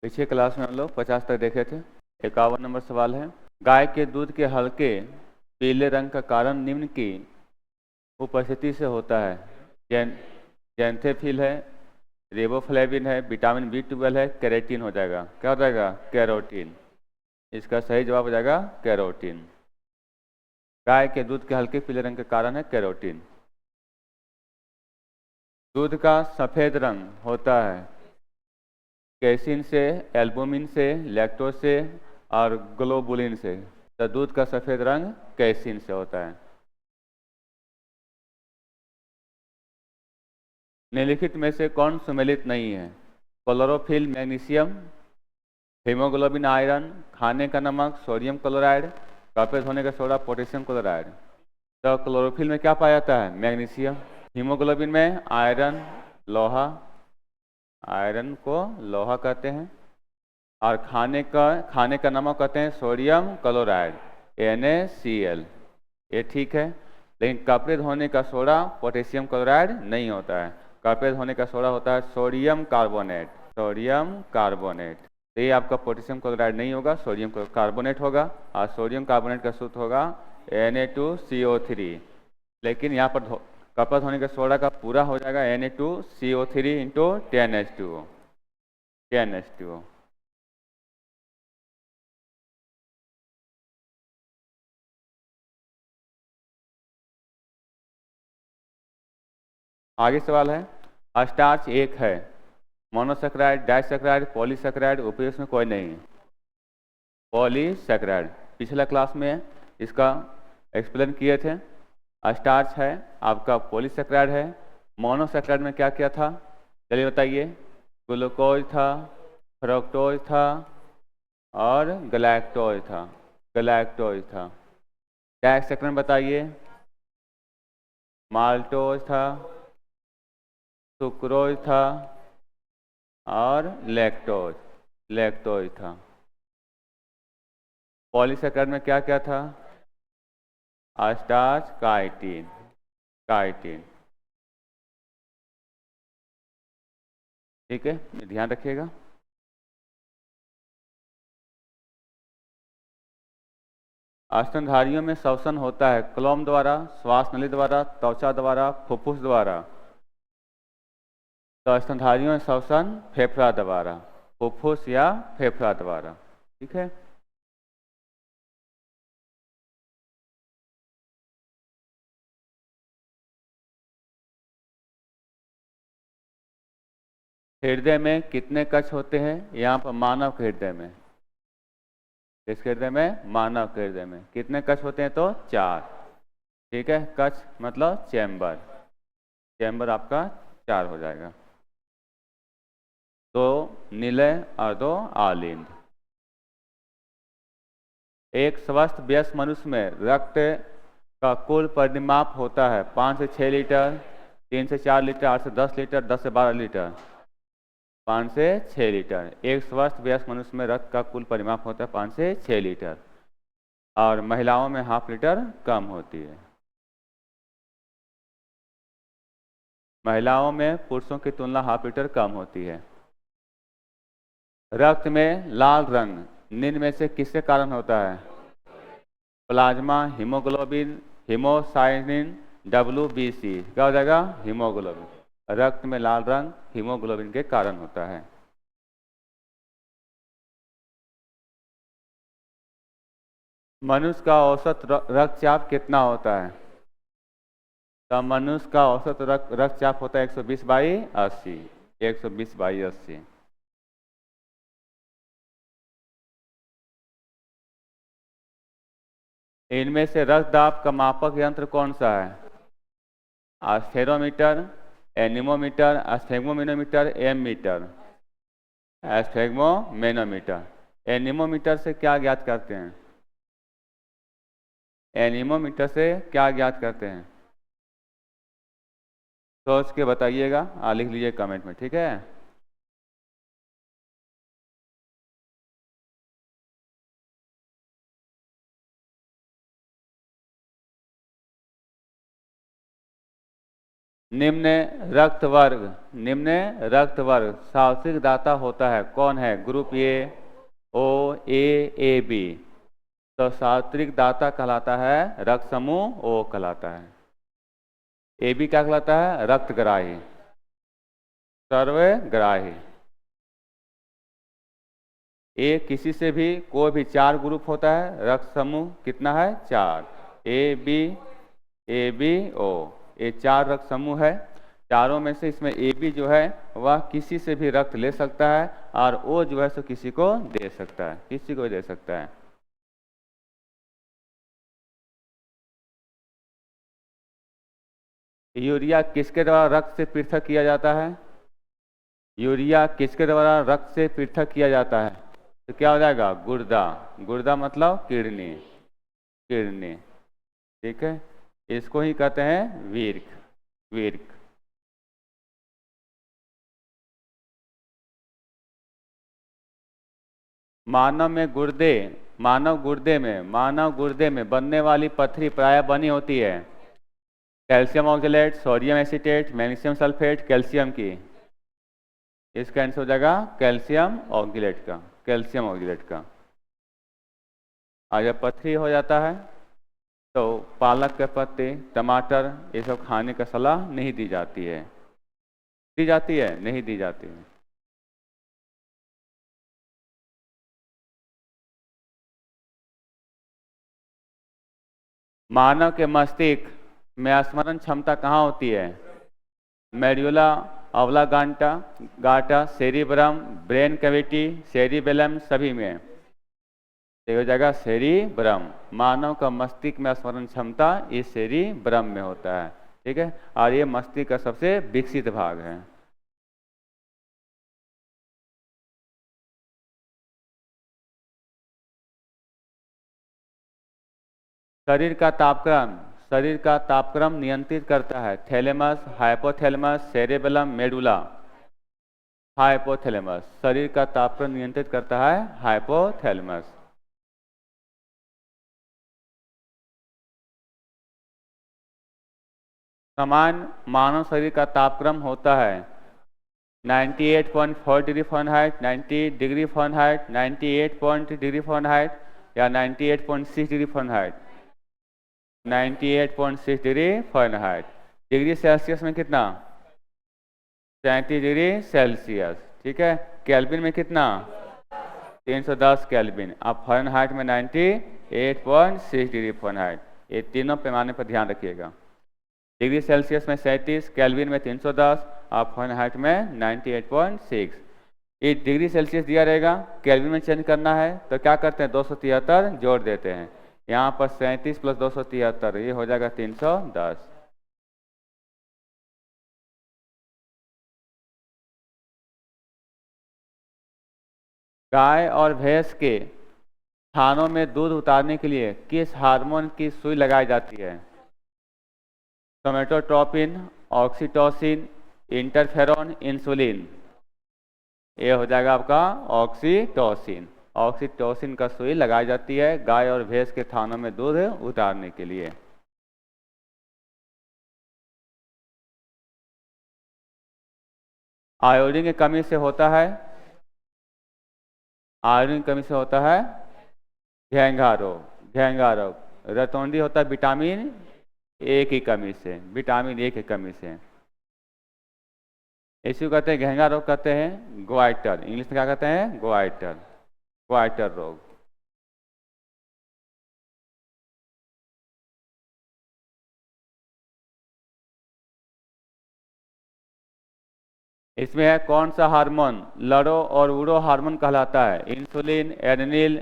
पिछले क्लास में हम लोग 50 तक देखे थे। 51 नंबर सवाल है, गाय के दूध के हल्के पीले रंग का कारण निम्न की उपस्थिति से होता है। जैंथेफिल है, रिबोफ्लेविन है, विटामिन B12 है, कैरोटीन हो जाएगा। क्या हो जाएगा? कैरोटीन। इसका सही जवाब हो जाएगा कैरोटीन। गाय के दूध के हल्के पीले रंग के कारण है कैरोटीन। दूध का सफेद रंग होता है कैसीन से, एल्बुमिन से, लैक्टोज से और ग्लोबुलिन से। तो दूध का सफेद रंग कैसीन से होता है। निम्नलिखित में से कौन सुमेलित नहीं है? क्लोरोफिल, मैग्नीशियम, हीमोग्लोबिन, आयरन, खाने का नमक, सोडियम क्लोराइड, कपड़े धोने का सोडा, पोटेशियम क्लोराइड। तो क्लोरोफिल में क्या पाया जाता है? मैग्नीशियम। हीमोग्लोबिन में आयरन, लोहा, आयरन को लोहा कहते हैं। और खाने का नमक कहते हैं सोडियम क्लोराइड, NaCl। ये ठीक है। लेकिन कपड़े धोने का सोडा पोटेशियम क्लोराइड नहीं होता है। कपड़े धोने का सोडा होता है सोडियम कार्बोनेट, सोडियम कार्बोनेट। तो ये आपका पोटेशियम क्लोराइड नहीं होगा, सोडियम कार्बोनेट होगा। और सोडियम कार्बोनेट का सूत्र होगा Na2CO3। लेकिन यहाँ पर कपड़ा धोने का सोडा का पूरा हो जाएगा Na2CO3 इंटू 10H2O, 10H2O। आगे सवाल है, स्टार्च एक है, मोनोसेक्राइड, डाइसेक्राइड, पॉलीसेक्राइड, उपयोग में कोई नहीं है। पॉलीसेक्राइड। पिछला क्लास में इसका एक्सप्लेन किए थे। स्टार्च है आपका पॉलीसेक्राइड है। मोनोसेक्राइड में क्या क्या था चलिए बताइए। ग्लूकोज था, फ्रक्टोज था और गलैक्टोज था, गलैक्टोज था। डाइसेक्राइड बताइए। माल्टोज था, सुक्रोज था और लैक्टोज, लैक्टोज था। पॉलीसेक्राइड में क्या क्या था? Starch, chitin, chitin. ठीक है, ध्यान रखिएगा। स्तनधारियों में श्वसन होता है क्लोम द्वारा, श्वास नली द्वारा, त्वचा द्वारा, फुफ्फुस द्वारा। तो स्तनधारियों में श्वसन फेफड़ा द्वारा, फुफ्फुस या फेफड़ा द्वारा। ठीक है। हृदय में कितने कक्ष होते हैं? यहाँ पर मानव के हृदय में, किस हृदय में? मानव के हृदय में कितने कक्ष होते हैं? तो 4। ठीक है, कक्ष मतलब चैम्बर, चैम्बर आपका 4 हो जाएगा। 2 निलय और 2 आलिंद। एक स्वस्थ वयस्क मनुष्य में रक्त का कुल परिमाप होता है 5 से 6 लीटर, 3 से 4 लीटर, 8 से 10 लीटर, 10 से 12 लीटर। 5 से 6 लीटर। एक स्वस्थ वयस्क मनुष्य में रक्त का कुल परिमाप होता है 5 से 6 लीटर। और महिलाओं में ½ लीटर कम होती है। महिलाओं में पुरुषों की तुलना ½ लीटर कम होती है। रक्त में लाल रंग निम्न में से किसके कारण होता है? Plasma, haemoglobin, haemocyanin, WBC। क्या हो जाएगा? हीमोग्लोबिन। रक्त में लाल रंग हीमोग्लोबिन के कारण होता है। मनुष्य का औसत रक्तचाप कितना होता है? तो मनुष्य का औसत रक्तचाप होता है 120/80, 120/80। इनमें से रक्त दाब का मापक यंत्र कौन सा है? Spherometer, anemometer, sphygmometer, ammeter. Sphygmomanometer. Anemometer से क्या ज्ञात करते हैं? एनीमोमीटर से क्या ज्ञात करते हैं? सोच के बताइएगा, लिख लीजिए कमेंट में। ठीक है। निम्न रक्त वर्ग, निम्न रक्त वर्ग सात्विक दाता होता है, कौन है? Group A, O, A B. तो सात्विक दाता कहलाता है रक्त समूह ओ कहलाता है। ए बी क्या कहलाता है? रक्तग्राही, सर्वग्राही। ए किसी से भी कोई भी 4 ग्रुप होता है, रक्त समूह कितना है? 4। ए बी ओ, ये 4 रक्त समूह है। चारों में से इसमें ए बी जो है वह किसी से भी रक्त ले सकता है, और ओ जो है सो किसी को दे सकता है, किसी को दे सकता है। यूरिया किसके द्वारा रक्त से पृथक किया जाता है? यूरिया किसके द्वारा रक्त से पृथक किया जाता है? तो क्या हो जाएगा? गुर्दा। गुर्दा मतलब किडनी, किडनी। ठीक है, इसको ही कहते हैं वीर्क, वीर्क। मानव गुर्दे में बनने वाली पथरी प्रायः बनी होती है calcium oxalate, sodium acetate, magnesium sulphate, calcium की। इसका आंसर हो जाएगा कैल्शियम ऑक्जेलेट का, कैल्शियम ऑक्जेलेट का। और जब पथरी हो जाता है तो पालक के पत्ते, टमाटर, ये सब खाने का सलाह नहीं दी जाती है। दी जाती है? नहीं दी जाती है। मानव के मस्तिष्क में स्मरण क्षमता कहाँ होती है? मेड्यूला ऑब्लांगाटा, गाटा, सेरिब्रम, ब्रेन कैविटी, सेरिबेलम, सभी में। तो हो जाएगा सेरिब्रम। मानव का मस्तिष्क में स्मरण क्षमता इस सेरिब्रम में होता है। ठीक है, और ये मस्तिष्क का सबसे विकसित भाग है। शरीर का तापक्रम नियंत्रित करता है thalamus, hypothalamus, cerebellum, medulla. Hypothalamus, शरीर का तापक्रम नियंत्रित करता है हाइपोथैलेमस। सामान्य मानव शरीर का तापक्रम होता है 98.4 degree Fahrenheit, 90 degree Fahrenheit, 98 degree Fahrenheit, या 98.6 degree Fahrenheit. 98.6 degree Fahrenheit. Degree Celsius में कितना? 37 डिग्री सेल्सियस। ठीक है, केल्विन में कितना? 310 केल्विन। अब फ़ारेनहाइट में 98.6 डिग्री फ़ारेनहाइट। ये तीनों पैमाने पर ध्यान रखिएगा। डिग्री सेल्सियस में 37, केल्विन में 310, और फ़ारेनहाइट में 98.6। ये डिग्री सेल्सियस दिया रहेगा, केल्विन में चेंज करना है तो क्या करते हैं? 273 जोड़ देते हैं। यहाँ पर 37 + 273, ये हो जाएगा 310। गाय और भैंस के थानों में दूध उतारने के लिए किस हार्मोन की सुई लगाई जाती है? Somatotropin, oxytocin, interferon, insulin. ये हो जाएगा आपका ऑक्सीटोसिन। ऑक्सीटोसिन का सुई लगाई जाती है गाय और भैंस के थानों में दूध उतारने के लिए। आयोडीन की कमी से होता है, आयोडीन की कमी से होता है घेंघा रोग। घेंघा रोग। रतौंधी होता है विटामिन ए की कमी से, विटामिन ए की कमी से। इसी को कहते हैं घेंघा रोग, कहते हैं ग्वाइटर। इंग्लिश में क्या कहते हैं? ग्वाइटर, ग्वाइटर रोग। इसमें है कौन सा हार्मोन लड़ो और उड़ो हार्मोन कहलाता है? Insulin, adrenal,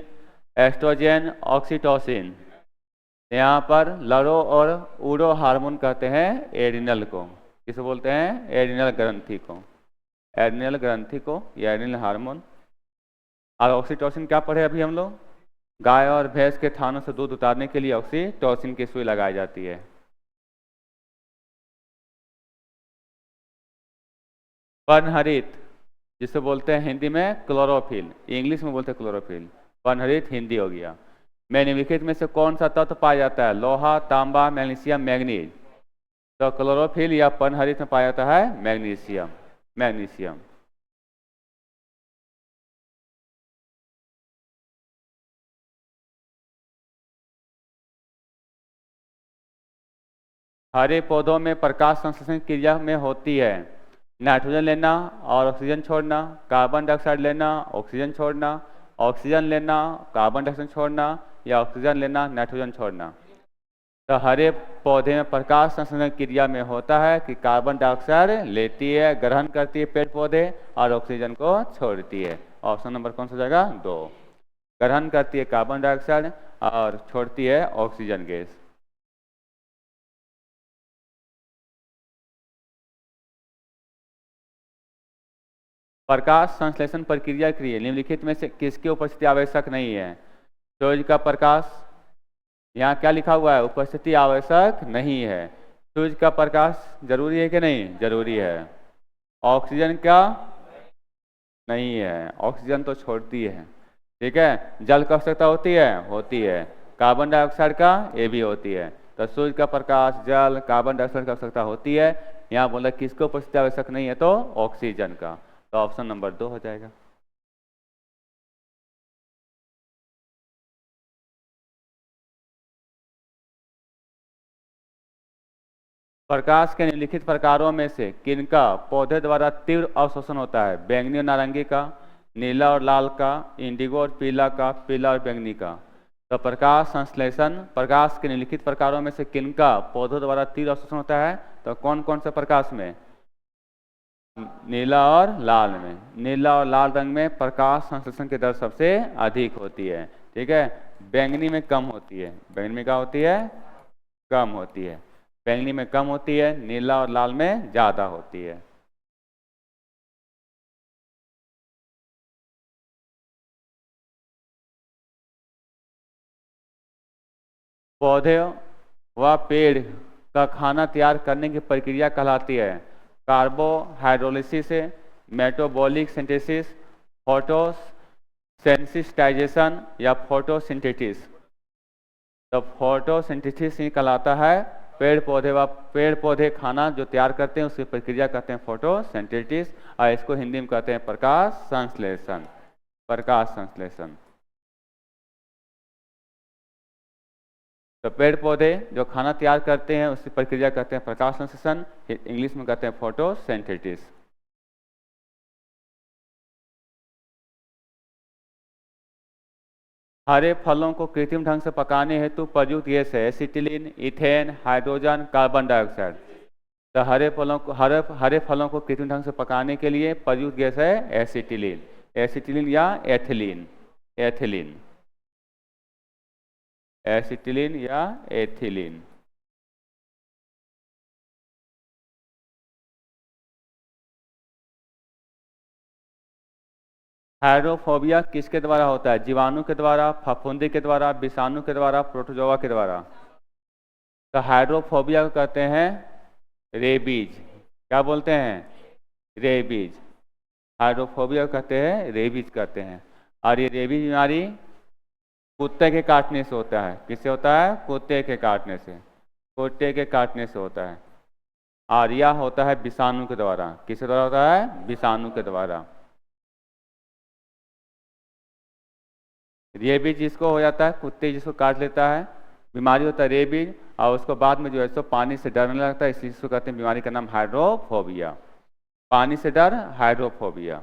oestrogen, oxytocin. यहाँ पर लड़ो और उड़ो हार्मोन कहते हैं एड्रिनल को। किसे बोलते हैं? एड्रिनल ग्रंथि को, एड्रिनल ग्रंथि को, या एड्रिनल हार्मोन। और ऑक्सीटोसिन क्या पढ़े अभी हम लोग? गाय और भैंस के थानों से दूध उतारने के लिए ऑक्सीटोसिन की सुई लगाई जाती है। पर्णहरित, जिसे बोलते हैं हिंदी में क्लोरोफिल, इंग्लिश में बोलते हैं क्लोरोफिल। पर्णहरित हिंदी हो गया। में निम्नलिखित में से कौन सा तत्व पाया जाता है? लोहा, तांबा, मैग्नीशियम, मैंगनीज। तो क्लोरोफिल या पर्णहरित में पाया जाता है मैग्नीशियम। मैग्नीशियम हरे पौधों में प्रकाश संश्लेषण क्रिया में होती है नाइट्रोजन लेना और ऑक्सीजन छोड़ना, कार्बन डाइऑक्साइड लेना, ऑक्सीजन छोड़ना, ऑक्सीजन लेना, कार्बन डाइऑक्साइड छोड़ना, या ऑक्सीजन लेना, नाइट्रोजन छोड़ना। तो हरे पौधे में प्रकाश संश्लेषण क्रिया में होता है कि कार्बन डाइऑक्साइड लेती है, ग्रहण करती है पेड़ पौधे और ऑक्सीजन को छोड़ती है। ऑप्शन नंबर कौन सा हो जाएगा? 2। ग्रहण करती है कार्बन डाइऑक्साइड और छोड़ती है ऑक्सीजन गैस। प्रकाश संश्लेषण प्रक्रिया के लिए निम्नलिखित में से किसकी उपस्थिति आवश्यक नहीं है? सूर्य का प्रकाश, यहाँ क्या लिखा हुआ है? उपस्थिति आवश्यक नहीं है। सूर्य का प्रकाश जरूरी है कि नहीं? जरूरी है। ऑक्सीजन का नहीं है, ऑक्सीजन तो छोड़ती है। ठीक है। जल की आवश्यकता होती है? होती है। कार्बन डाइऑक्साइड का ये भी होती है। तो सूर्य का प्रकाश, जल, कार्बन डाइऑक्साइड की आवश्यकता होती है। यहाँ बोला किसको उपस्थिति आवश्यक नहीं है? तो ऑक्सीजन का। तो ऑप्शन नंबर 2 हो जाएगा। प्रकाश के निम्नलिखित प्रकारों में से किनका पौधे द्वारा तीव्र अवशोषण होता है? बैंगनी और नारंगी का, नीला और लाल का, इंडिगो और पीला का, पीला और बैंगनी का। तो प्रकाश संश्लेषण प्रकाश के निम्नलिखित प्रकारों में से किनका पौधों द्वारा तीव्र अवशोषण होता है? तो कौन कौन से प्रकाश में? नीला और लाल में। नीला और लाल रंग में प्रकाश संश्लेषण की दर सबसे अधिक होती है। ठीक है। बैंगनी में कम होती है। बैंगनी में क्या होती है? कम होती है। बैंगनी में कम होती है, नीला और लाल में ज्यादा होती है। पौधे व पेड़ का खाना तैयार करने की प्रक्रिया कहलाती है कार्बोहाइड्रोलिसिस, मेटाबॉलिक सिंथेसिस, फोटोसेंसिटाइजेशन या फोटोसिंथेसिस। तो फोटोसिंथेसिस ही कहलाता है। पेड़ पौधे खाना जो तैयार करते हैं उसकी प्रक्रिया कहते हैं फोटोसिंथेसिस, और इसको हिंदी में कहते हैं प्रकाश संश्लेषण। प्रकाश संश्लेषण। तो पेड़ पौधे जो खाना तैयार करते हैं उसकी प्रक्रिया कहते हैं प्रकाश संश्लेषण, इंग्लिश में कहते हैं फोटोसिंथेसिस। हरे फलों को कृत्रिम ढंग से पकाने हेतु प्रयुक्त गैस है acetylene, ethane, hydrogen, carbon dioxide. तो हरे फलों को कृत्रिम ढंग से पकाने के लिए प्रयुक्त गैस है एसिटिलीन। एसिटिलीन या एथिलीन। एथिलीन। एसिटिलीन या एथिलीन। हाइड्रोफोबिया किसके द्वारा होता है? जीवाणु के द्वारा, फफूंदी के द्वारा, विषाणु के द्वारा, प्रोटोजोआ के द्वारा। तो हाइड्रोफोबिया को कहते हैं रेबीज। क्या बोलते हैं? रेबीज। हाइड्रोफोबिया को कहते हैं रेबीज कहते हैं। और ये रेबीज बीमारी कुत्ते के काटने से होता है। किससे होता है? कुत्ते के काटने से। कुत्ते के काटने से होता है। और यह होता है विषाणु के द्वारा। किसके द्वारा होता है? विषाणु के द्वारा। रेबीज जिसको हो जाता है, कुत्ते जिसको काट लेता है, बीमारी होता है रेबीज, और उसको बाद में जो है सो पानी से डरने लगता है, इसलिए इसको कहते हैं बीमारी का नाम हाइड्रोफोबिया। पानी से डर, हाइड्रोफोबिया।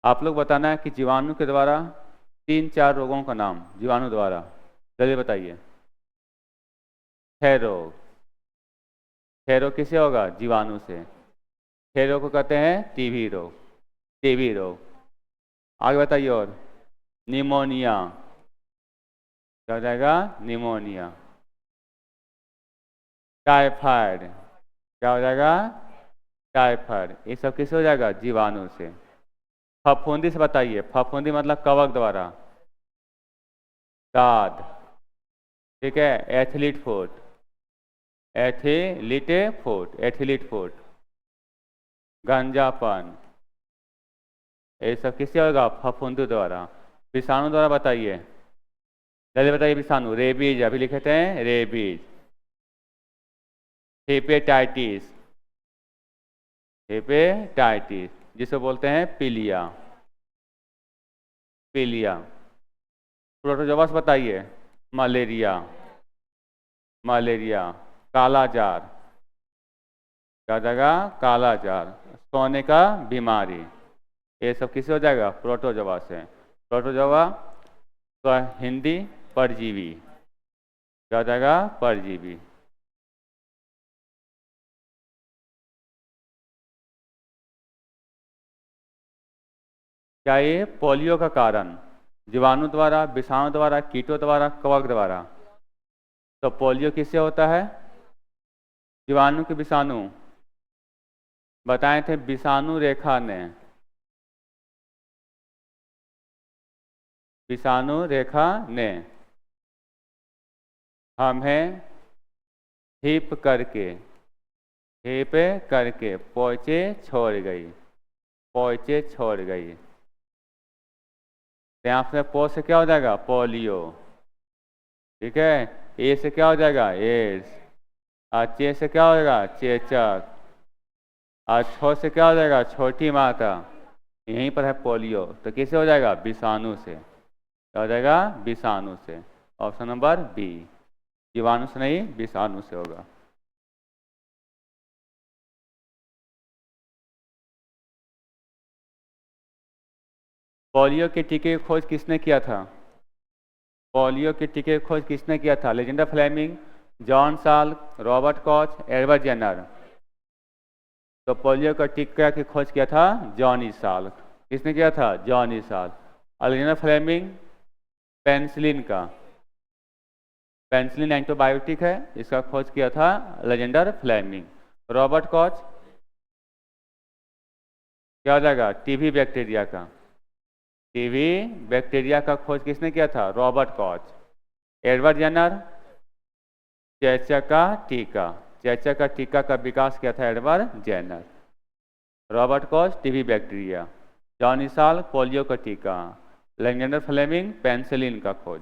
आप लोग बताना है कि जीवाणु के द्वारा 3-4 रोगों का नाम जीवाणु द्वारा। जल्दी बताइए। क्षय रोग। क्षय रोग किससे होगा? जीवाणु से। क्षय रोग को कहते हैं टीबी रोग। टीबी रोग। आगे बताइए। और निमोनिया। क्या हो जाएगा? निमोनिया। टाइफाइड। क्या हो जाएगा? टाइफाइड। ये सब किससे हो जाएगा? जीवाणु से। फफूंदी से बताइए। फफूंदी मतलब कवक द्वारा। दाद। ठीक है। Athlete foot. Athlete foot. Athlete foot. गंजापन, ये सब किससे होगा? फफूंदी द्वारा। विषाणु द्वारा बताइए, जल्दी बताइए। विषाणु, रेबीज, अभी लिखे थे रेबीज। हेपेटाइटिस, हेपेटाइटिस जिसे बोलते हैं पीलिया, पीलिया। प्रोटोजोआस बताइए, मलेरिया, मलेरिया। कालाजार, क्या हो जाएगा? कालाजार। सोने का बीमारी, ये सब किससे हो जाएगा? प्रोटोजोआ से। प्रोटोजोआ तो हिंदी परजीवी, क्या हो जाएगा? परजीवी। क्या ये पोलियो का कारण जीवाणु द्वारा, विषाणु द्वारा, कीटों द्वारा, कवक द्वारा? तो पोलियो किससे होता है? जीवाणु के विषाणु बताए थे, विषाणु रेखा ने, विषाणु रेखा ने हमें हिप करके, हिप करके पोचे छोड़ गई, पोचे छोड़ गई। तो यहाँ से पो से क्या हो जाएगा? पोलियो, ठीक है। ए से क्या हो जाएगा? एड्स। और चे से क्या हो जाएगा? चेचक। और छो से क्या हो जाएगा? छोटी माता। यहीं पर है पोलियो, तो किससे हो जाएगा? विषाणु से। क्या हो जाएगा? विषाणु से। ऑप्शन नंबर बी, जीवाणु से नहीं, विषाणु से होगा। पोलियो के टीके की खोज किसने किया था? पोलियो के टीके की खोज किसने किया था? Alexander Fleming, John Salk, Robert Koch, Edward Jenner. तो पोलियो का टीका की खोज किया था जॉनी साल्क। किसने किया था? Johnny Salk. Alexander Fleming penicillin का, पेनिसिलिन एंटीबायोटिक है, इसका खोज किया था अलेक्जेंडर फ्लेमिंग। रॉबर्ट कॉच क्या हो जाएगा? टीबी बैक्टीरिया का, टीबी बैक्टीरिया का खोज किसने किया था? Robert Koch. एडवर्ड जेनर चेचक का टीका, चेचक का टीका का विकास किया था Edward Jenner. Robert Koch TB bacteria, Johnny Salk polio का टीका, अलेक्जेंडर फ्लेमिंग पेनिसिलिन का खोज।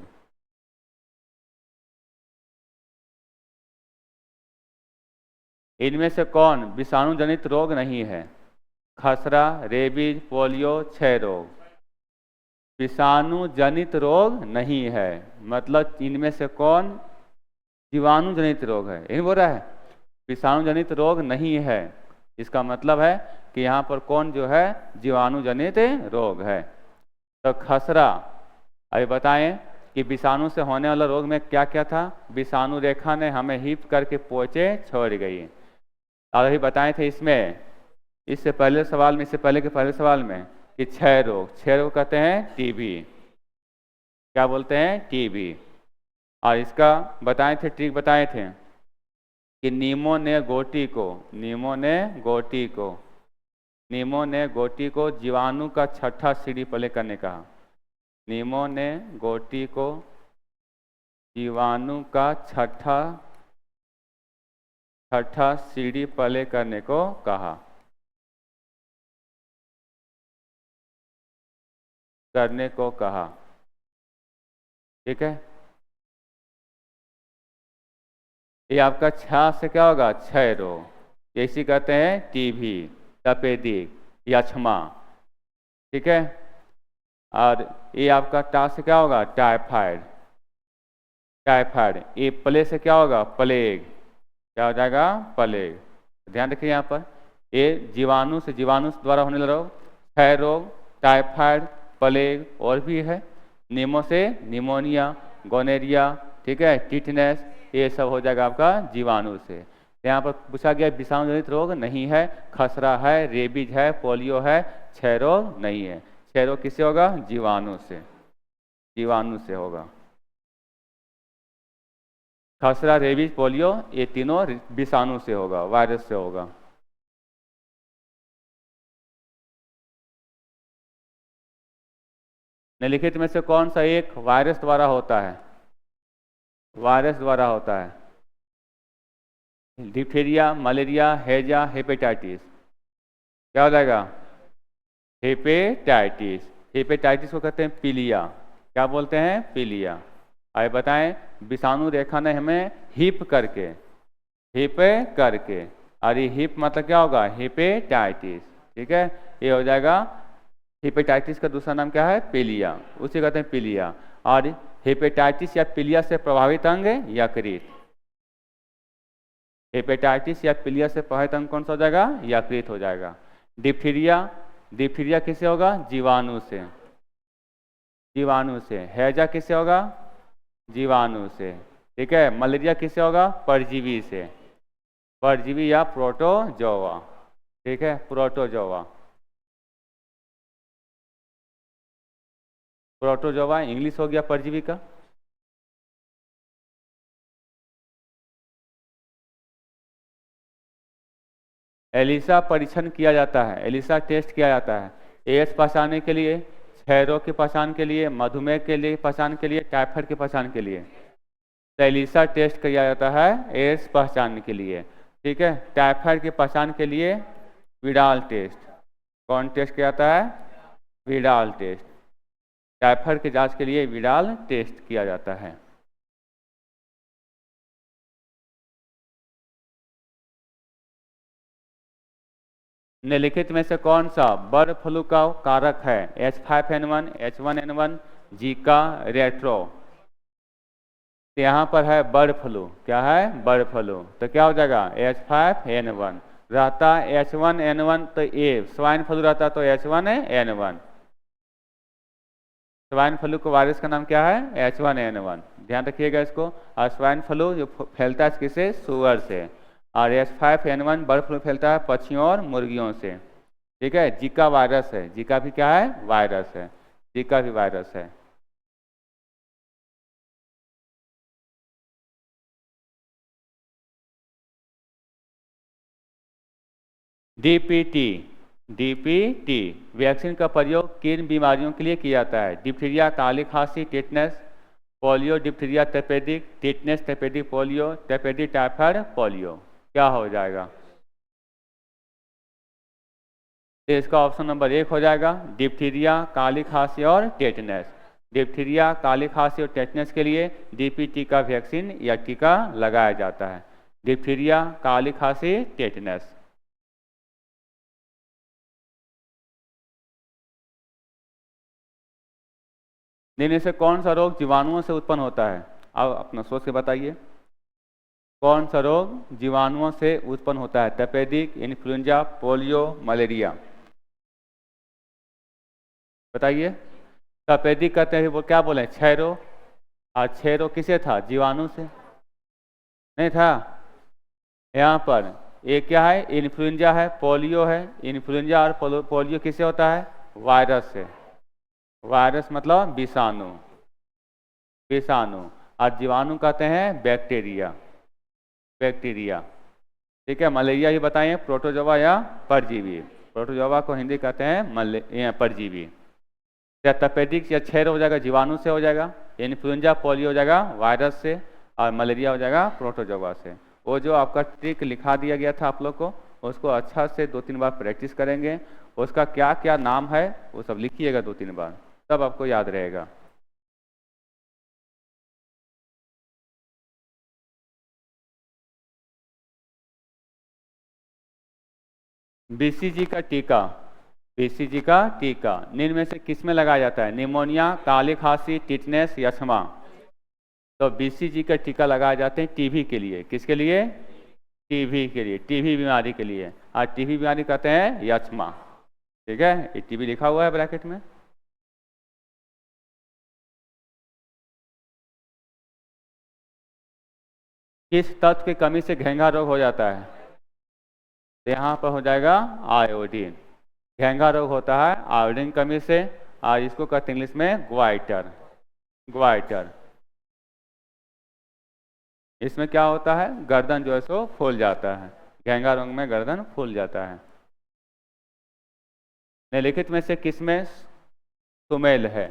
इनमें से कौन विषाणु जनित रोग नहीं है? खसरा, रेबीज, पोलियो, क्षय रोग। विषाणु जनित रोग नहीं है, मतलब इनमें से कौन जीवाणु जनित रोग है? यही बोल रहा है, विषाणु जनित रोग नहीं है। इसका मतलब है कि यहाँ पर कौन जो है जीवाणु जनित रोग है। तो खसरा, अभी बताएं कि विषाणु से होने वाला रोग में क्या क्या था? विषाणु रेखा ने हमें हिप करके पोचे छोड़ गई। और अभी बताए थे इसमें, इससे पहले सवाल में, इससे पहले के पहले सवाल में, कि क्षय रोग, क्षय रोग कहते हैं टीबी, क्या बोलते हैं? टीबी। और इसका बताए थे, ट्रिक बताए थे कि नीमो ने गोटी को, नीमो ने गोटी को, नीमो ने गोटी को जीवाणु का छठा सीढ़ी पले करने कहा। नीमो ने गोटी को जीवाणु का छठा सीढ़ी पले करने को कहा, करने को कहा, ठीक है। ये आपका छा से क्या होगा? क्षय रोग, इसी कहते हैं टीबी, तपेदिक, यक्ष्मा, ठीक है। और ये आपका टा से क्या होगा? Typhoid, typhoid. ये प्ले से क्या होगा? प्लेग, क्या हो जाएगा? प्लेग। ध्यान रखिए यहाँ पर, ये जीवाणु से, जीवाणु द्वारा होने वाला रोग, क्षय रोग, टाइफाइड, प्लेग, और भी है। नीमो से निमोनिया, गोनेरिया, ठीक है, टिटनेस, ये सब हो जाएगा आपका जीवाणु से। यहाँ पर पूछा गया विषाणु जनित रोग नहीं है, खसरा है, रेबीज है, पोलियो है, क्षय रोग नहीं है। क्षय रोग किससे होगा? जीवाणु से, जीवाणु से होगा। खसरा, रेबीज, पोलियो, ये तीनों विषाणु से होगा, वायरस से होगा। निम्नलिखित में से कौन सा एक वायरस द्वारा होता है? वायरस द्वारा होता है। डिप्थीरिया, मलेरिया, हैजा, हेपेटाइटिस। क्या हो जाएगा? हेपेटाइटिस। हेपेटाइटिस को कहते हैं पीलिया। क्या बोलते हैं? पीलिया। आइए बताएं, विषाणु रेखा ने हमें हिप करके और ये हिप मतलब क्या होगा? हेपेटाइटिस। ठीक है, ये हो जाएगा। हेपेटाइटिस का दूसरा नाम क्या है? पीलिया, उसे कहते हैं पीलिया। और हेपेटाइटिस या पीलिया से प्रभावित अंग यकृत। हेपेटाइटिस या पीलिया से प्रभावित अंग कौन सा हो जाएगा? यकृत हो जाएगा। डिप्थीरिया, डिप्थीरिया किससे होगा? जीवाणु से। जीवाणु से। हैजा किससे होगा? जीवाणु से। ठीक है। मलेरिया किससे होगा? परजीवी से। परजीवी या प्रोटोजोआ। ठीक है, प्रोटोजोआ। प्रोटोजोआ इंग्लिश हो गया परजीवी का। एलिसा परीक्षण किया जाता है, एलिसा टेस्ट किया जाता है एड्स पहचानने के लिए, क्षय रोग की पहचान के लिए, मधुमेह के लिए पहचान के लिए, टाइफाइड की पहचान के लिए। तो एलिसा टेस्ट किया जाता है एड्स पहचानने के लिए। ठीक है। टाइफाइड की पहचान के लिए विडाल टेस्ट। कौन टेस्ट किया जाता है? Widal test. टाइफाइड की जांच के लिए विडाल टेस्ट किया जाता है। निम्नलिखित में से कौन सा बर्ड फ्लू का कारक है? H5N1, H1N1, Zika, retro. तो यहाँ पर है बर्ड फ्लू। क्या है? Bird flu. तो क्या हो जाएगा? H5N1 रहता। H1N1 तो ए स्वाइन फ्लू रहता तो H1N1। स्वाइन फ्लू को वायरस का नाम क्या है? H1N1। ध्यान रखिएगा इसको। और स्वाइन फ्लू जो फैलता है किससे? सुअर से। और H5N1 बर्ड फ्लू फैलता है पक्षियों और मुर्गियों से। ठीक है। जीका वायरस है। जीका भी क्या है? वायरस है। जीका भी वायरस है। डीपीटी, डीपीटी वैक्सीन का प्रयोग किन बीमारियों के लिए किया जाता है? डिप्थीरिया, काली खांसी, टिटनेस, पोलियो, डिप्थीरिया टेपेडिक, टिटनेस टेपेडिक पोलियो, टेपेडिक टाइफाइड पोलियो। क्या हो जाएगा? तो इसका ऑप्शन नंबर 1 हो जाएगा, डिप्थीरिया, काली खांसी और टेटनेस। डिप्थीरिया, काली खांसी और टेटनेस के लिए डीपीटी का वैक्सीन या टीका लगाया जाता है। डिप्थीरिया, काली खांसी, टेटनेस। निम्न से कौन सा रोग जीवाणुओं से उत्पन्न होता है? अब अपना सोच के बताइए। कौन सा रोग जीवाणुओं से उत्पन्न होता है? टेपेडिक, इन्फ्लुएंजा, पोलियो, मलेरिया। बताइए। टेपेडिक कहते हैं वो क्या बोले? क्षय रोग। और क्षय रोग किसे था? जीवाणु से नहीं था। यहाँ पर एक क्या है? इन्फ्लुएंजा है, पोलियो है। इन्फ्लुएंजा और पोलियो किसे होता है? वायरस से। वायरस मतलब विषाणु। विषाणु। और जीवाणु कहते हैं बैक्टीरिया। बैक्टीरिया। ठीक है। मलेरिया ही बताइए, प्रोटोजोआ या परजीवी। प्रोटोजोआ को हिंदी कहते हैं परजीवी। या तपेडिक या क्षय हो जाएगा जीवाणु से हो जाएगा। इन्फ्लुएंजा, पोलियो हो जाएगा वायरस से। और मलेरिया हो जाएगा प्रोटोजोआ से। वो जो आपका ट्रिक लिखा दिया गया था आप लोग को, उसको अच्छा से 2-3 बार प्रैक्टिस करेंगे। उसका क्या क्या नाम है वो सब लिखिएगा 2-3 बार, तब आपको याद रहेगा। बीसीजी का टीका। बीसीजी का टीका निम्न में से किस में लगाया जाता है? निमोनिया, काली खांसी, टिटनेस, यक्ष्मा। तो बीसीजी का टीका लगाए जाते हैं टीबी के लिए। किसके लिए? टीबी के लिए, टीबी बीमारी के लिए। और टीबी बीमारी कहते हैं यक्ष्मा। ठीक है, ये टीबी लिखा हुआ है ब्रैकेट में। किस तत्व की कमी से घेंघा रोग हो जाता है? तो यहाँ पर हो जाएगा आयोडीन। घेंघा रोग होता है आयोडीन कमी से। और इसको कहते हैं इंग्लिश में ग्वाइटर। ग्वाइटर। इसमें क्या होता है? गर्दन जो है सो फूल जाता है। घेंघा रोग में गर्दन फूल जाता है। निम्नलिखित में से किसमें सुमेल है?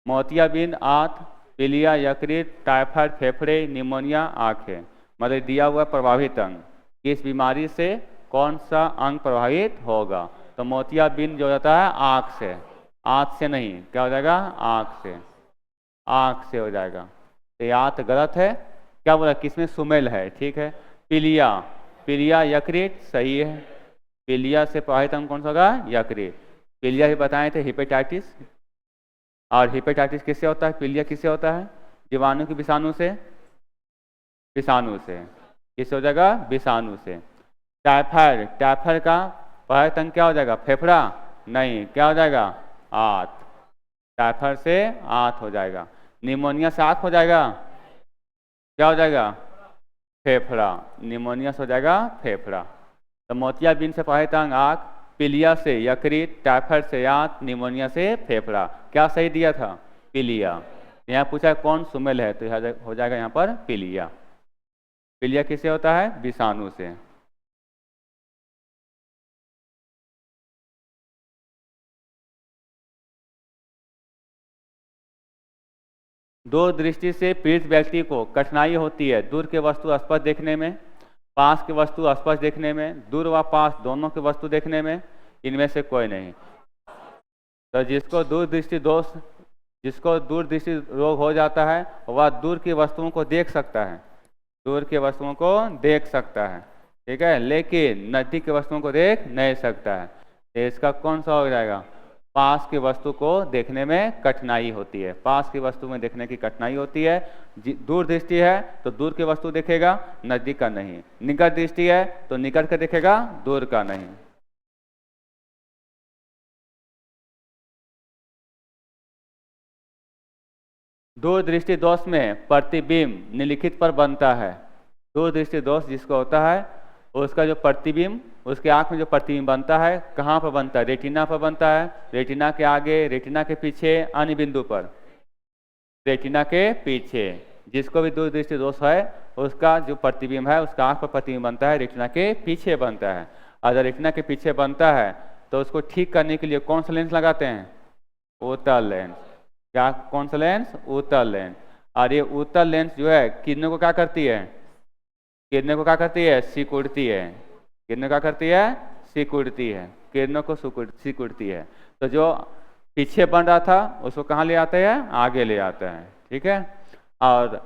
मोतियाबिंद आंत, पीलिया यकृत, टाइफाइड फेफड़े, निमोनिया आंखें। मतलब दिया हुआ प्रभावित अंग, किस बीमारी से कौन सा अंग प्रभावित होगा? तो मोतियाबिंद जो जाता है आँख से नहीं, क्या हो जाएगा, आँख से हो जाएगा। तो यात गलत है, क्या बोला, किसमें सुमेल है, ठीक है। पीलिया यकृत सही है, पीलिया से प्रभावित अंग कौन सा होगा, यकृत। पीलिया ही बताए थे हेपेटाइटिस, और हेपेटाइटिस किससे होता है, पीलिया किससे होता है, जीवाणु की विषाणु से, किससे हो जाएगा, विषाणु से। टाइफाइड का प्रभावित अंग क्या हो जाएगा, फेफड़ा नहीं, क्या हो जाएगा, आंत। टाइफाइड से आंत हो जाएगा। निमोनिया से आंत हो जाएगा, क्या हो जाएगा, फेफड़ा। निमोनिया से हो जाएगा फेफड़ा। तो मोतियाबिंद से प्रभावित अंग आंख, पीलिया से यकृत, टाइफाइड से आंत, निमोनिया से फेफड़ा। क्या सही दिया था, पीलिया। यहाँ पूछा कौन सुमेल है, तो हो जाएगा यहाँ पर पीलिया। पीलिया किससे होता है, विषाणु से। दूर दृष्टि से पीड़ित व्यक्ति को कठिनाई होती है दूर के वस्तु स्पष्ट देखने में, पास की वस्तु स्पष्ट देखने में, दूर व पास दोनों की वस्तु देखने में, इनमें से कोई नहीं। तो जिसको दूर दृष्टि रोग हो जाता है वह दूर की वस्तुओं को देख सकता है, ठीक है, लेकिन नजदीक की वस्तुओं को देख नहीं सकता है। तो इसका कौन सा हो जाएगा, पास की वस्तु को देखने में कठिनाई होती है, पास की वस्तु में देखने की कठिनाई होती है। दूर दृष्टि है तो दूर की वस्तु देखेगा, नजदीक का नहीं। निकट दृष्टि है तो निकट का देखेगा, दूर का नहीं। दूर दृष्टि दोष में प्रतिबिंब निम्नलिखित पर बनता है। दूर दृष्टि दोष जिसको होता है उसका जो प्रतिबिंब, उसके आंख में जो प्रतिबिंब बनता है, कहाँ पर बनता है, रेटिना पर बनता है, रेटिना के आगे, रेटिना के पीछे, अन्य बिंदु पर, रेटिना के पीछे। जिसको भी दूर दृष्टि दोष है उसका जो प्रतिबिंब है, उसका आंख पर प्रतिबिंब बनता है, रेटिना के पीछे बनता है। अगर रेटिना के पीछे बनता है तो उसको ठीक करने के लिए कौन सा लेंस लगाते हैं, उत्तल लेंस। क्या, कौन सा लेंस, उत्तल लेंस। और ये उत्तल लेंस जो है किरणों को क्या करती है, सिकुड़ती है। किरणों क्या करती है, सिकुड़ती है, किरणों को सिकुड़ती है। तो जो पीछे बन रहा था उसको कहाँ ले आते हैं, आगे ले आता है, ठीक है। और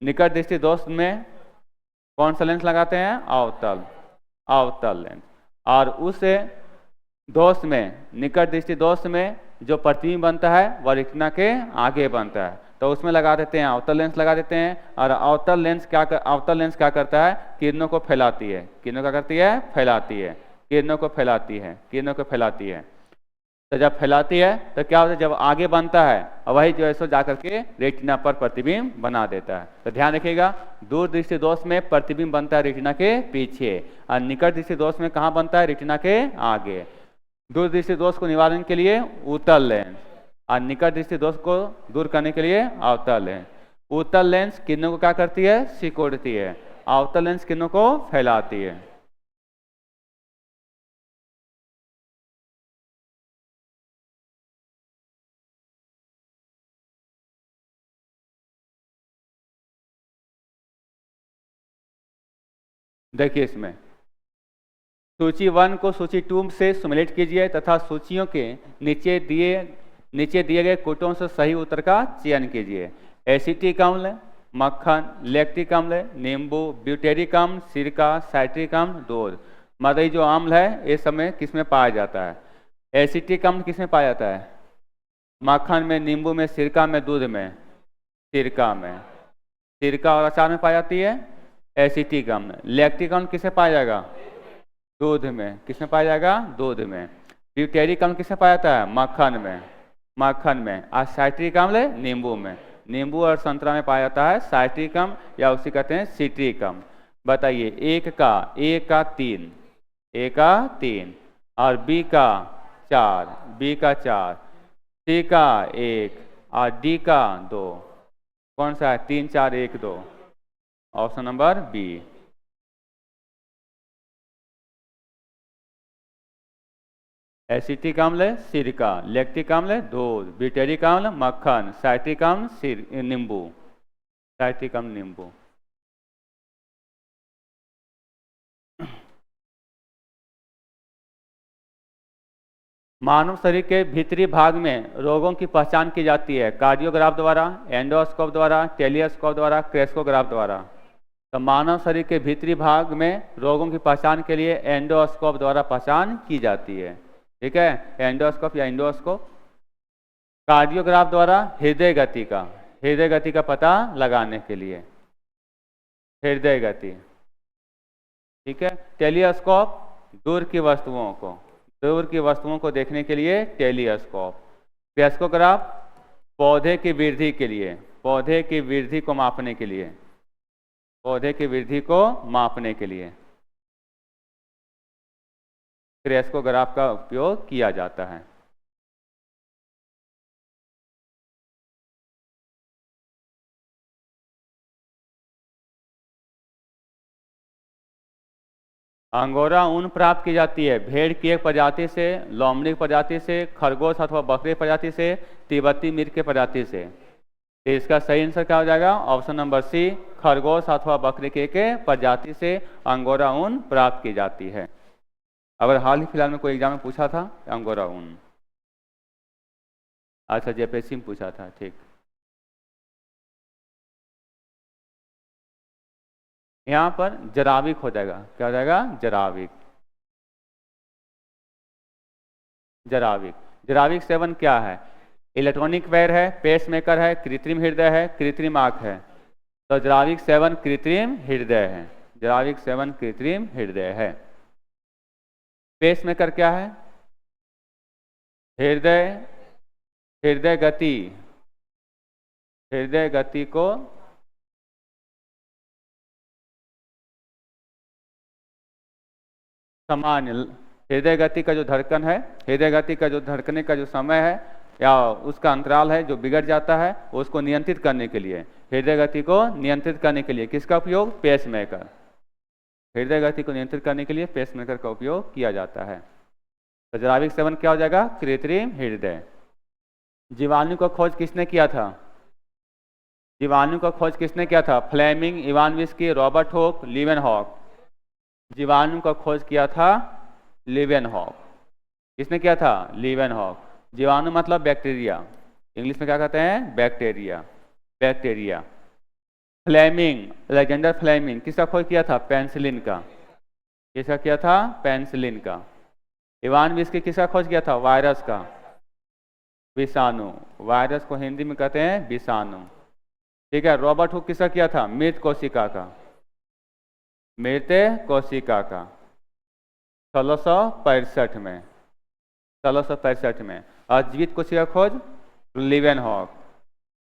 निकट दृष्टि दोष में कौन सा लेंस लगाते हैं, अवतल लेंस। और उस दोष में, निकट दृष्टि दोष में जो प्रतिबिंब बनता है वह रेटिना के आगे बनता है, तो उसमें लगा देते हैं, अवतल लेंस लगा देते हैं। और अवतल लेंस क्या करता है, किरणों को फैलाती है, किरणों को फैलाती है। तो जब फैलाती है तो क्या होता है, जब आगे बनता है वही जो है सो जाकर के रेटिना पर प्रतिबिंब बना देता है। तो ध्यान रखिएगा, दूर दृष्टि दोष में प्रतिबिंब बनता है रेटिना के पीछे, और निकट दृष्टि दोष में कहाँ बनता है, रेटिना के आगे। दूर दृष्टि दोष को निवारण के लिए उत्तल लेंस, और निकट दृष्टि दोष को दूर करने के लिए अवतल लेंस। उत्तल लेंस किरणों को क्या करती है, सिकोड़ती है। अवतल लेंस किरणों को फैलाती है। देखिए इसमें सूची 1 को सूची 2 से सुमेलित कीजिए तथा सूचियों के नीचे दिए गए कोटों से सही उत्तर का चयन कीजिए। एसिटिक अम्ल, मक्खन, लैक्टिक अम्ल, नींबू, ब्यूटेरिक अम्ल, सिरका, साइट्रिक अम्ल, दूध। मतलब जो अम्ल है ये सब में किस में पाया जाता है, एसिटिक अम्ल किस में पाया जाता है, मक्खन में, नींबू में, सिरका में, दूध में, सिरका और अचार में पाई जाती है एसिटिक अम्ल। लैक्टिक अम्ल किसमें पाया जाएगा, दूध में। किसमें पाया जाएगा, दूध में। ब्यूटेरिक अम्ल किसमें पाया जाता है, मक्खन में। और साइट्रिक अम्ल नींबू में। नींबू और संतरा में पाया जाता है साइट्रिक अम्ल, या उसे कहते हैं सिट्रिक अम्ल। बताइए ए का 3 और बी का 4, सी का 1 और डी का 2। कौन सा है, 3, 4, 1, 2? Option number B. एसिटिक अम्ल सिरका, लैक्टिक अम्ल दूध, ब्यूटेरिक अम्ल मक्खन, साइट्रिक अम्ल नींबू। मानव शरीर के भीतरी भाग में रोगों की पहचान की जाती है कार्डियोग्राफ द्वारा, एंडोस्कोप द्वारा, टेलीस्कोप द्वारा, क्रेस्कोग्राफ द्वारा। तो मानव शरीर के भीतरी भाग में रोगों की पहचान के लिए एंडोस्कोप द्वारा पहचान की जाती है। ठीक है, एंडोस्कोप या इंडोस्कोप। कार्डियोग्राफ द्वारा हृदय गति का पता लगाने के लिए, हृदय गति। ठीक है, टेलीस्कोप दूर की वस्तुओं को देखने के लिए टेलीस्कोप। क्रेस्कोग्राफ पौधे की वृद्धि के लिए, पौधे की वृद्धि को मापने के लिए, पौधे की वृद्धि को मापने के लिए क्रेस्कोग्राफ का उपयोग किया जाता है। अंगोरा ऊन प्राप्त की जाती है भेड़ की एक प्रजाति से, लोमड़ी प्रजाति से, खरगोश अथवा बकरी प्रजाति से, तिब्बती मिर्ग की प्रजाति से। तो इसका सही आंसर क्या हो जाएगा? ऑप्शन नंबर सी, खरगोश अथवा बकरी के प्रजाति से अंगोरा ऊन प्राप्त की जाती है। अगर हाल ही फिलहाल में कोई एग्जाम में पूछा था अंगोरा ऊन, अच्छा जेपीएससी में पूछा था। ठीक, यहाँ पर जराविक हो जाएगा। क्या हो जाएगा? जराविक। जराविक, जराविक सेवन क्या है? इलेक्ट्रॉनिक वायर है, पेसमेकर है, कृत्रिम हृदय है, कृत्रिम आंख है। तो जराविक सेवन कृत्रिम हृदय है, जराविक सेवन कृत्रिम हृदय है। पेसमेकर क्या है? हृदय हृदय गति, हृदय गति को सामान्य, हृदय गति का जो धड़कन है, हृदय गति का जो धड़कने का जो समय है या उसका अंतराल है जो बिगड़ जाता है, उसको नियंत्रित करने के लिए, हृदय गति को नियंत्रित करने के लिए किसका उपयोग? पेसमेकर। हृदय गति को नियंत्रित करने के लिए पेसमेकर का उपयोग किया जाता है। तो जराविक सेवन क्या हो जाएगा? कृत्रिम हृदय। जीवाणु का खोज किसने किया था? जीवाणु का खोज किसने किया था? Fleming, Ivanovsky, Robert Hooke, Leeuwenhoek. जीवाणु का खोज किया था लीवेनहॉक। किसने किया था? लीवेनहॉक। जीवाणु मतलब बैक्टीरिया, इंग्लिश में क्या कहते हैं? Bacteria, bacteria. Fleming, Alexander Fleming, किसका खोज किया था? पेनिसिलिन का। किसका किया था? पेनिसिलिन का। इवानविस्की किसका खोज किया था? वायरस का, विषाणु। वायरस को हिंदी में कहते हैं विषाणु। ठीक है, रॉबर्ट हुक किसका किया था? मृत कोशिका का, मृत कोशिका का। 1665 में, 1665 में। और जीवित कोशिका खोज लीवेनहॉक,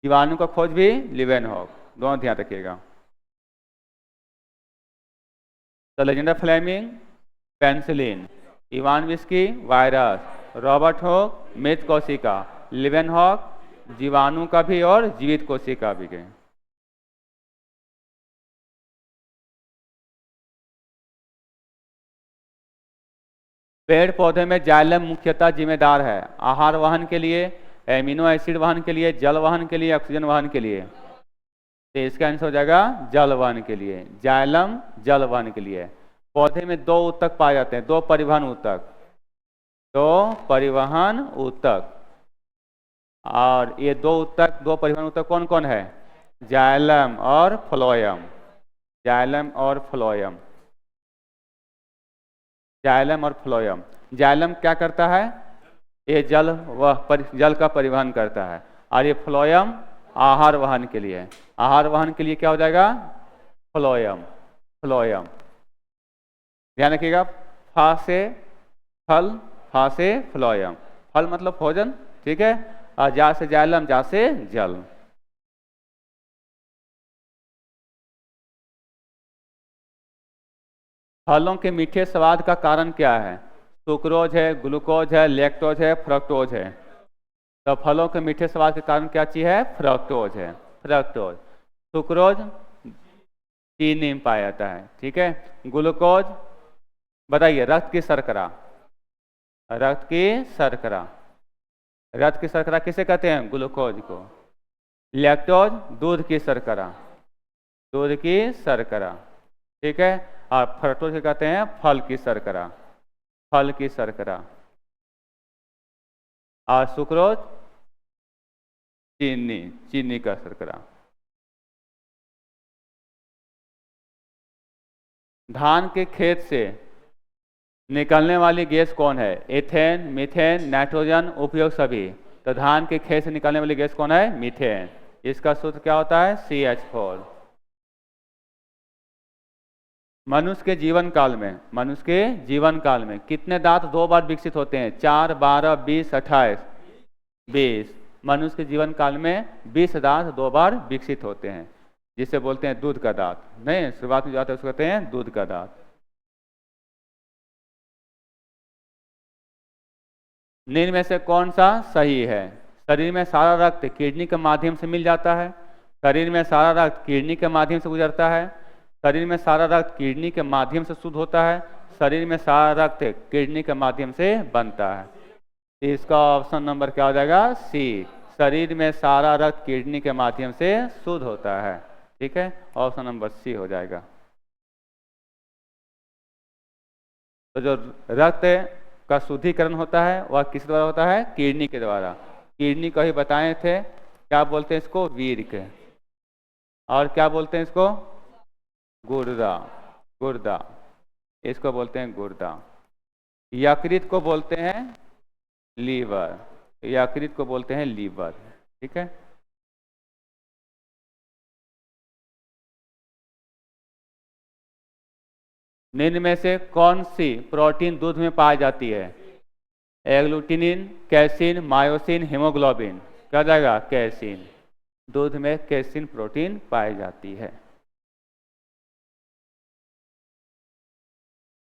जीवाणु का खोज भी लीवेनहॉक। दोनों ध्यान रखिएगा। तो Alexander Fleming penicillin, Ivanovsky virus, Robert Hooke मृत कोशिका, लीवेनहॉक जीवाणु का भी और जीवित कोशिका भी के। पेड़ पौधे में जाइलम मुख्यतः जिम्मेदार है आहार वहन के लिए, एमिनो एसिड वहन के लिए, जल वहन के लिए, ऑक्सीजन वहन के लिए। तो इसका आंसर हो जाएगा जल वहन के लिए। जाइलम जल वहन के लिए। पौधे में दो ऊतक पाए जाते हैं, दो परिवहन ऊतक, दो परिवहन ऊतक। और ये दो ऊतक, दो परिवहन ऊतक कौन कौन है? जाइलम और फ्लोएम, जाइलम और फ्लोएम, जाइलम और फ्लोएम। जाइलम क्या करता है? ये जल जल का परिवहन करता है। और ये फ्लोएम आहार वहन के लिए, आहार वहन के लिए क्या हो जाएगा? Phloem, phloem. ध्यान रखिएगा, फा से फल, फा से फ्लोएम। फल मतलब भोजन, ठीक है, और जा से जाइलम, जा से जल। फलों के मीठे स्वाद का कारण क्या है? सुक्रोज है, ग्लूकोज है, लैक्टोज है, फ्रक्टोज है। तो फलों के मीठे स्वाद के कारण क्या चीज है? फ्रक्टोज है, फ्रक्टोज। सुक्रोज चीनी में पाया जाता है, ठीक है। ग्लूकोज बताइए, रक्त की शर्करा, रक्त की शर्करा, रक्त की शर्करा किसे कहते हैं? ग्लूकोज को। लैक्टोज दूध की शर्करा, दूध की शर्करा, ठीक है। और फ्रक्टोज कहते हैं फल की शर्करा, फल की शर्करा। और सुक्रोज चीनी, चीनी का शर्करा। धान के खेत से निकलने वाली गैस कौन है? एथेन, मीथेन, नाइट्रोजन, उपयोग सभी। तो धान के खेत से निकलने वाली गैस कौन है? मीथेन। इसका सूत्र क्या होता है? CH4। मनुष्य के जीवन काल में कितने दांत 2 बार विकसित होते हैं? 4, 12, 20, 28, 20। मनुष्य के जीवन काल में 20 दांत 2 बार विकसित होते हैं, जिसे बोलते हैं दूध का दांत। नहीं, शुरुआत में जो आता है उसको कहते हैं दूध का दांत। निम्न में से कौन सा सही है? शरीर में सारा रक्त किडनी के माध्यम से मिल जाता है। शरीर में सारा रक्त किडनी के माध्यम से गुजरता है। शरीर में सारा रक्त किडनी के माध्यम से शुद्ध होता है। शरीर में सारा रक्त किडनी के माध्यम से बनता है। इसका ऑप्शन नंबर क्या हो जाएगा? सी। शरीर में सारा रक्त किडनी के माध्यम से शुद्ध होता है। ठीक है, ऑप्शन नंबर सी हो जाएगा। तो जो रक्त का शुद्धिकरण होता है वह किस द्वारा होता है? किडनी के द्वारा। किडनी को ही बताए थे, क्या बोलते हैं इसको? वीर्य। और क्या बोलते हैं इसको? गुर्दा। गुर्दा, इसको बोलते हैं गुर्दा। यकृत को बोलते हैं लीवर। यकृत को बोलते हैं लीवर। ठीक है। निम्न में से कौन सी प्रोटीन दूध में पाई जाती है? Agglutinin, casein, myosin, haemoglobin. क्या जाएगा? कैसीन। दूध में कैसीन प्रोटीन पाई जाती है।